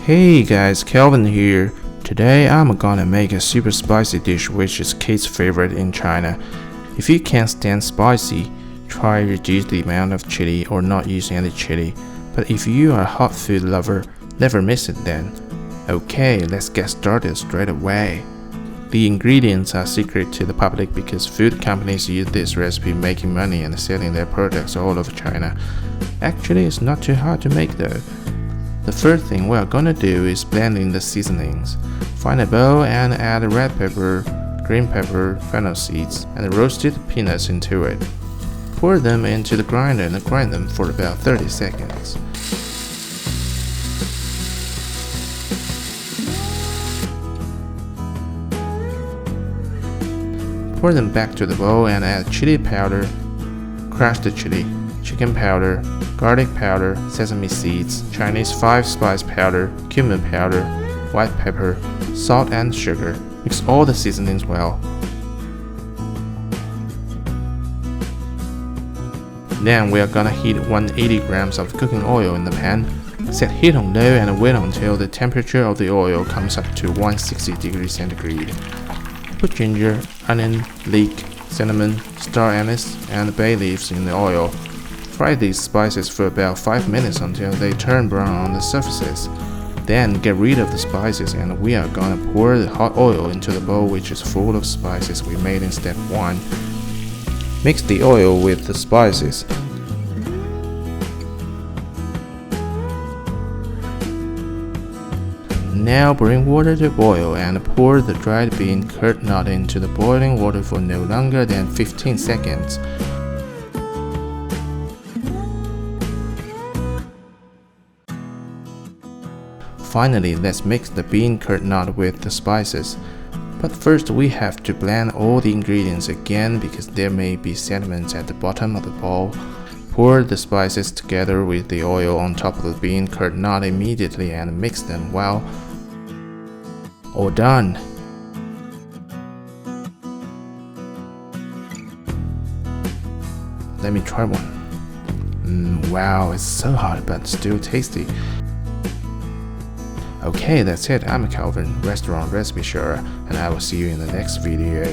Hey guys, Kelvin here. Today I'm gonna make a super spicy dish which is kids' favorite in China. If you can't stand spicy, try reduce the amount of chili or not use any chili. But if you are a hot food lover, never miss it then. Okay, let's get started straight away. The ingredients are secret to the public because food companies use this recipe making money and selling their products all over China. Actually, it's not too hard to make though. The first thing we are gonna do is blend in the seasonings. Find a bowl and add red pepper, green pepper, fennel seeds, and roasted peanuts into it. Pour them into the grinder and grind them for about 30 seconds. Pour them back to the bowl and add chili powder, crushed chili, chicken powder, garlic powder, sesame seeds, Chinese 5-spice powder, cumin powder, white pepper, salt and sugar. Mix all the seasonings well. Then we are gonna heat 180 grams of cooking oil in the pan. Set heat on low and wait until the temperature of the oil comes up to 160 degrees centigrade. Put ginger, onion, leek, cinnamon, star anise, and bay leaves in the oil. Fry these spices for about 5 minutes until they turn brown on the surfaces. Then get rid of the spices and we are gonna pour the hot oil into the bowl which is full of spices we made in step 1. Mix the oil with the spices. Now bring water to boil and pour the dried bean curd nut into the boiling water for no longer than 15 seconds. Finally, let's mix the bean curd nut with the spices. But first we have to blend all the ingredients again because there may be sediments at the bottom of the bowl. Pour the spices together with the oil on top of the bean curd nut immediately and mix them well. All done. Let me try one. Wow, it's so hot but still tasty. Okay, that's it. I'm Calvin, Restaurant Recipe Sharer, and I will see you in the next video.